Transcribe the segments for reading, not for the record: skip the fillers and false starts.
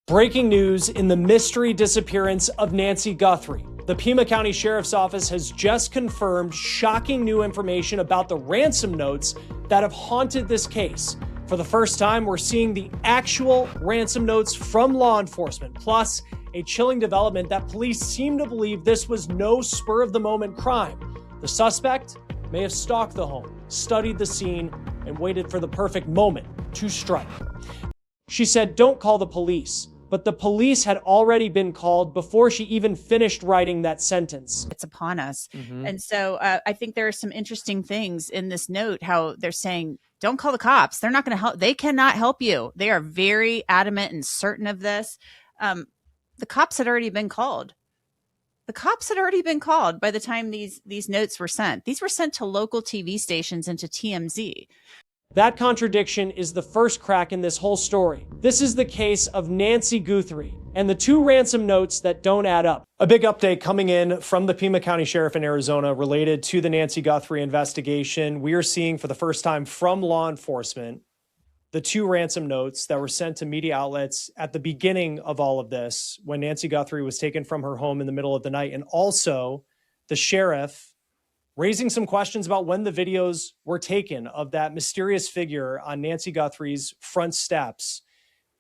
Breaking news in the mystery disappearance of Nancy Guthrie. The Pima County Sheriff's Office has just confirmed shocking new information about the ransom notes that have haunted this case. For the first time, we're seeing the actual ransom notes from law enforcement, plus a chilling development that police seem to believe this was no spur-of-the-moment crime. The suspect may have stalked the home, studied the scene, and waited for the perfect moment to strike. She said, "Don't call the police." But the police had already been called before she even finished writing that sentence. It's upon us. And so I think there are some interesting things in this note, how they're saying, don't call the cops. They're not going to help. They cannot help you. They are very adamant and certain of this. The cops had already been called. The cops had already been called by the time these notes were sent. These were sent to local TV stations and to TMZ. That contradiction is the first crack in this whole story. This is the case of Nancy Guthrie and the two ransom notes that don't add up. A big update coming in from the Pima County Sheriff in Arizona related to the Nancy Guthrie investigation. We are seeing for the first time from law enforcement the two ransom notes that were sent to media outlets at the beginning of all of this when Nancy Guthrie was taken from her home in the middle of the night, and also the sheriff raising some questions about when the videos were taken of that mysterious figure on Nancy Guthrie's front steps.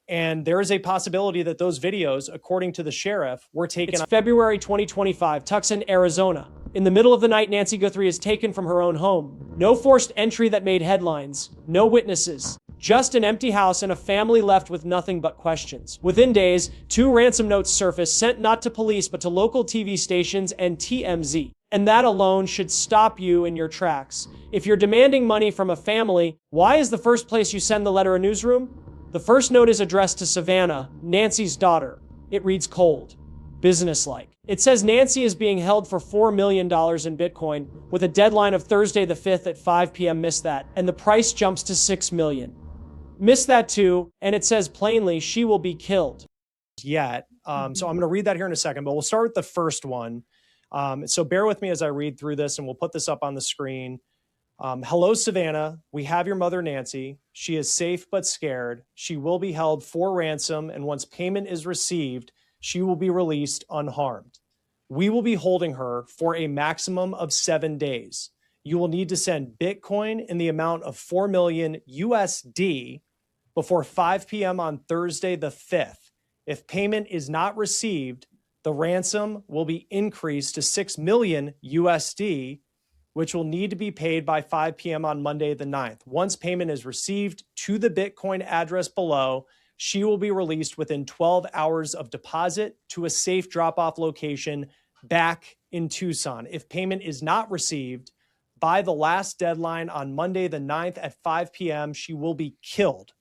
And there is a possibility that those videos, according to the sheriff, were taken on February 2025, Tucson, Arizona. In the middle of the night, Nancy Guthrie is taken from her own home. No forced entry that made headlines. No witnesses. Just an empty house and a family left with nothing but questions. Within days, two ransom notes surfaced, sent not to police but to local TV stations and TMZ. And that alone should stop you in your tracks. If you're demanding money from a family, why is the first place you send the letter a newsroom? The first note is addressed to Savannah, Nancy's daughter. It reads cold, businesslike. It says Nancy is being held for $4 million in Bitcoin with a deadline of Thursday the 5th at 5 p.m. Miss that. And the price jumps to $6 million. Miss that too. And it says plainly, she will be killed. So I'm going to read that here in a second, but we'll start with the first one. So bear with me as I read through this, and we'll put this up on the screen. Hello, Savannah. We have your mother, Nancy. She is safe but scared. She will be held for ransom, and once payment is received, she will be released unharmed. We will be holding her for a maximum of 7 days. You will need to send Bitcoin in the amount of 4 million USD before 5 p.m. on Thursday the 5th. If payment is not received, the ransom will be increased to 6 million USD, which will need to be paid by 5 p.m. on Monday the 9th. Once payment is received to the Bitcoin address below, she will be released within 12 hours of deposit to a safe drop-off location back in Tucson. If payment is not received by the last deadline on Monday the 9th at 5 p.m., she will be killed.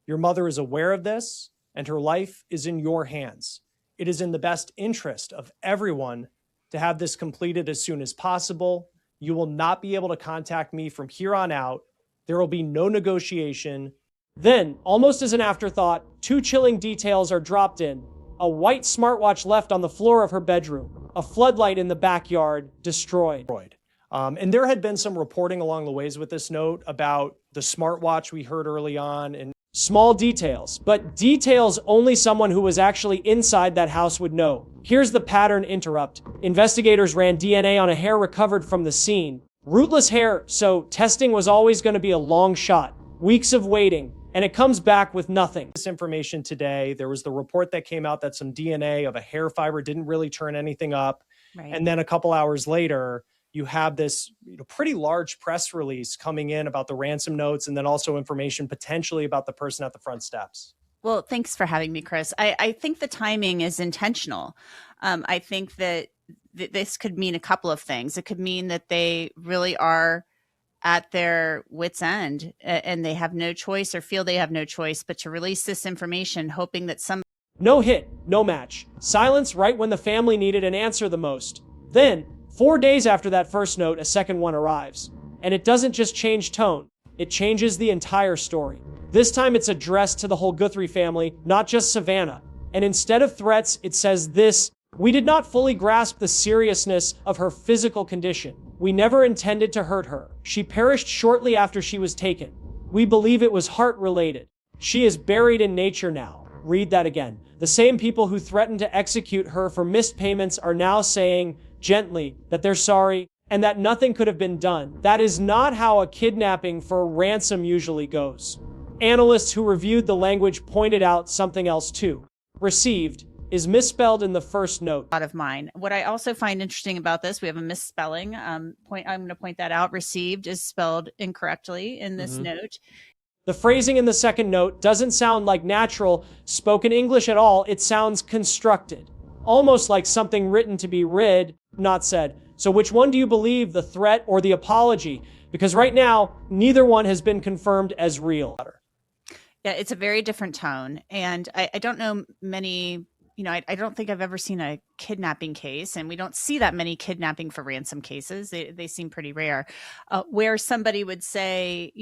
Your mother is aware of this, and her life is in your hands. It is in the best interest of everyone to have this completed as soon as possible. You will not be able to contact me from here on out. There will be no negotiation. Then, almost as an afterthought, two chilling details are dropped in. A white smartwatch left on the floor of her bedroom. A floodlight in the backyard destroyed. And there had been some reporting along the ways with this note about the smartwatch we heard early on, and small details, but details only someone who was actually inside that house would know. Here's the pattern interrupt. Investigators ran DNA on a hair recovered from the scene. Rootless hair, so testing was always going to be a long shot. Weeks of waiting, and it comes back with nothing. This information today, there was the report that came out that some DNA of a hair fiber didn't really turn anything up. Right. And then a couple hours later, you have this pretty large press release coming in about the ransom notes, and then also information potentially about the person at the front steps. Well, thanks for having me, Chris. I think the timing is intentional. I think that this could mean a couple of things. It could mean that they really are at their wits' end and they have no choice, or feel they have no choice but to release this information, hoping that some... No hit, no match. Silence right when the family needed an answer the most. Then, 4 days after that first note, a second one arrives. And it doesn't just change tone, it changes the entire story. This time it's addressed to the whole Guthrie family, not just Savannah. And instead of threats, it says this: "We did not fully grasp the seriousness of her physical condition. We never intended to hurt her. She perished shortly after she was taken. We believe it was heart-related. She is buried in nature now. Read that again. The same people who threatened to execute her for missed payments are now saying, gently, that they're sorry and that nothing could have been done. That is not how a kidnapping for ransom usually goes. Analysts who reviewed the language pointed out something else too. Received is misspelled in the first note. Out of mine. What I also find interesting about this, we have a misspelling. I'm going to point that out. Received is spelled incorrectly in this note. The phrasing in the second note doesn't sound like natural spoken English at all. It sounds constructed, almost like something written to be read, not said. So which one do you believe, the threat or the apology? Because right now, neither one has been confirmed as real. Yeah, it's a very different tone. And I don't know many, I don't think I've ever seen a kidnapping case, and we don't see that many kidnapping for ransom cases. They seem pretty rare, where somebody would say,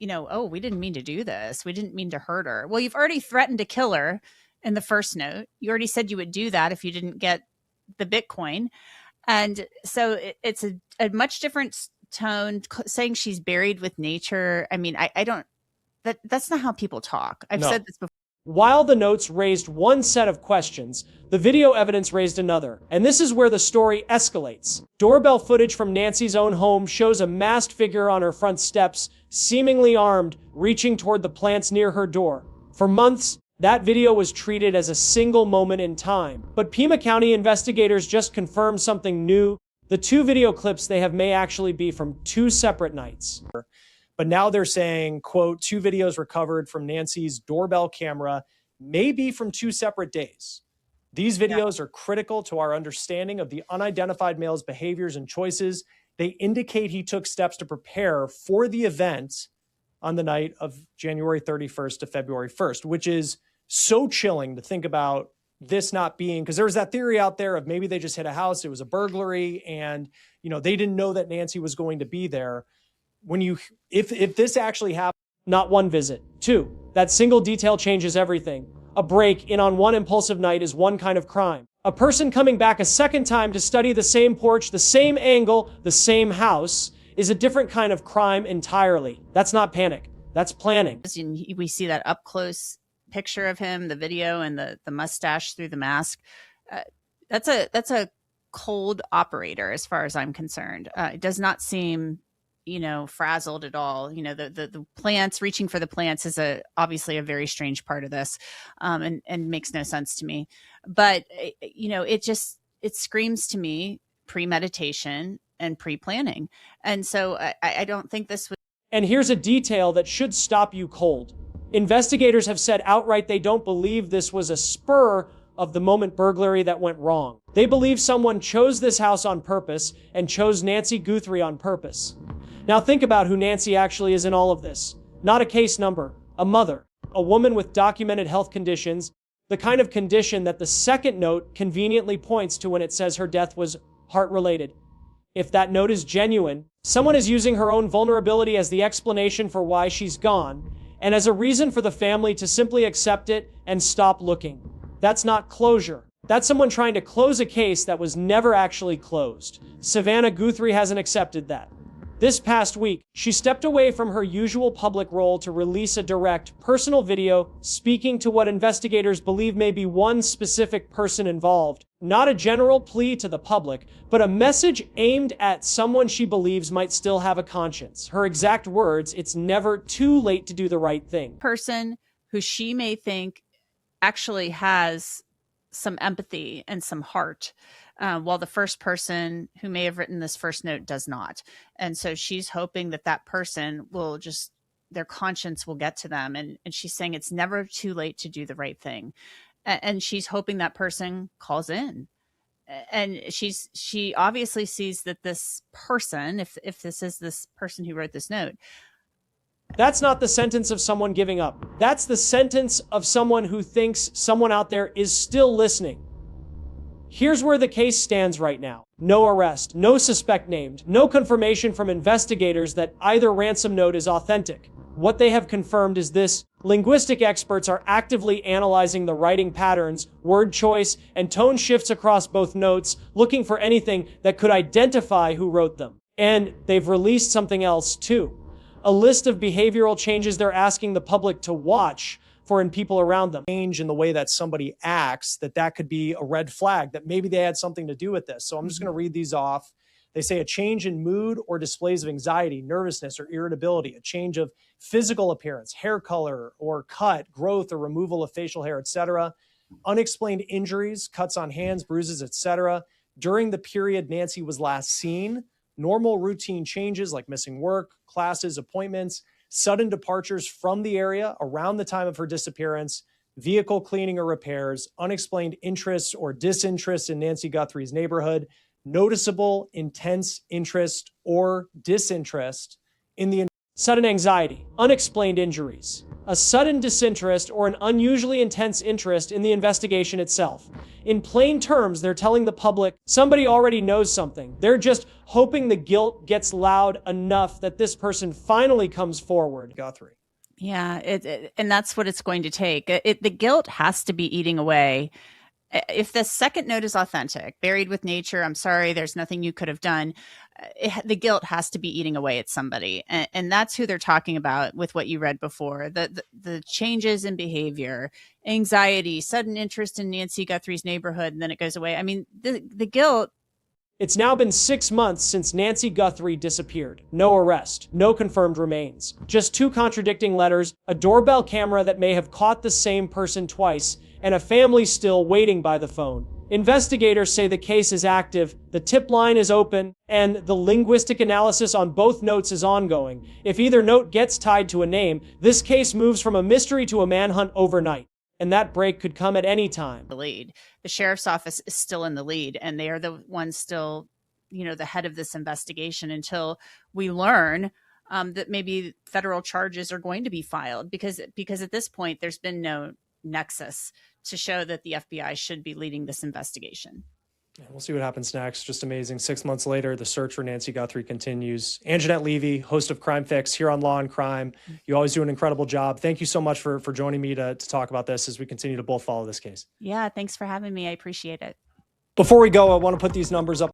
oh, we didn't mean to do this. We didn't mean to hurt her. Well, you've already threatened to kill her in the first note. You already said you would do that if you didn't get the Bitcoin. And so it's a much different tone, saying she's buried with nature. I mean, I don't, that's not how people talk. I've said this before. While the notes raised one set of questions, the video evidence raised another. And this is where the story escalates. Doorbell footage from Nancy's own home shows a masked figure on her front steps, seemingly armed, reaching toward the plants near her door. For months, that video was treated as a single moment in time. But Pima County investigators just confirmed something new. The two video clips they have may actually be from two separate nights. But now they're saying, quote, two videos recovered from Nancy's doorbell camera may be from two separate days. These videos are critical to our understanding of the unidentified male's behaviors and choices. They indicate he took steps to prepare for the event on the night of January 31st to February 1st, which is so chilling to think about this not being, because there was that theory out there of maybe they just hit a house, it was a burglary, and they didn't know that Nancy was going to be there. If this actually happened, not one visit. Two, that single detail changes everything. A break in on one impulsive night is one kind of crime. A person coming back a second time to study the same porch, the same angle, the same house is a different kind of crime entirely. That's not panic. That's planning. We see that up close picture of him, the video, and the mustache through the mask. That's a cold operator as far as I'm concerned. It does not seem frazzled at all. The plants, reaching for the plants is obviously a very strange part of this, and makes no sense to me. But, it screams to me premeditation and pre-planning. And so I don't think this was. And here's a detail that should stop you cold. Investigators have said outright they don't believe this was a spur of the moment burglary that went wrong. They believe someone chose this house on purpose and chose Nancy Guthrie on purpose. Now think about who Nancy actually is in all of this. Not a case number, a mother, a woman with documented health conditions, the kind of condition that the second note conveniently points to when it says her death was heart-related. If that note is genuine, someone is using her own vulnerability as the explanation for why she's gone, and as a reason for the family to simply accept it and stop looking. That's not closure. That's someone trying to close a case that was never actually closed. Savannah Guthrie hasn't accepted that. This past week, she stepped away from her usual public role to release a direct, personal video speaking to what investigators believe may be one specific person involved. Not a general plea to the public, but a message aimed at someone she believes might still have a conscience. Her exact words, "It's never too late to do the right thing." Person who she may think actually has some empathy and some heart, while the first person who may have written this first note does not. And so she's hoping that person will their conscience will get to them. And she's saying it's never too late to do the right thing. And she's hoping that person calls in. And she obviously sees that this person, if this is this person who wrote this note. That's not the sentence of someone giving up. That's the sentence of someone who thinks someone out there is still listening. Here's where the case stands right now. No arrest, no suspect named, no confirmation from investigators that either ransom note is authentic. What they have confirmed is this: linguistic experts are actively analyzing the writing patterns, word choice, and tone shifts across both notes, looking for anything that could identify who wrote them. And they've released something else too. A list of behavioral changes they're asking the public to watch for in people around them. Change in the way that somebody acts, that could be a red flag, that maybe they had something to do with this. So I'm just going to read these off. They say a change in mood or displays of anxiety, nervousness, or irritability, a change of physical appearance, hair color or cut, growth or removal of facial hair, etc. Unexplained injuries, cuts on hands, bruises, etc. During the period Nancy was last seen, normal routine changes like missing work, classes, appointments, sudden departures from the area around the time of her disappearance, vehicle cleaning or repairs, unexplained interest or disinterest in Nancy Guthrie's neighborhood, noticeable intense interest or disinterest in the sudden anxiety, unexplained injuries, a sudden disinterest or an unusually intense interest in the investigation itself. In plain terms, they're telling the public somebody already knows something. They're just hoping the guilt gets loud enough that this person finally comes forward. Guthrie. Yeah, and that's what it's going to take. The guilt has to be eating away. If the second note is authentic, buried with nature, I'm sorry, there's nothing you could have done. The guilt has to be eating away at somebody. And that's who they're talking about with what you read before. The changes in behavior, anxiety, sudden interest in Nancy Guthrie's neighborhood, and then it goes away. I mean, the guilt. It's now been 6 months since Nancy Guthrie disappeared. No arrest, no confirmed remains, just 2 contradicting letters, a doorbell camera that may have caught the same person twice, and a family still waiting by the phone. Investigators say the case is active, the tip line is open, and the linguistic analysis on both notes is ongoing. If either note gets tied to a name, this case moves from a mystery to a manhunt overnight. And that break could come at any time. The lead. The sheriff's office is still in the lead, and they are the ones still, the head of this investigation until we learn that maybe federal charges are going to be filed, because at this point there's been no nexus to show that the FBI should be leading this investigation. We'll see what happens next. Just amazing. 6 months later, the search for Nancy Guthrie continues. Anjanette Levy, host of Crime Fix here on Law and Crime. You always do an incredible job. Thank you so much for joining me to talk about this as we continue to both follow this case. Yeah, thanks for having me. I appreciate it. Before we go, I want to put these numbers up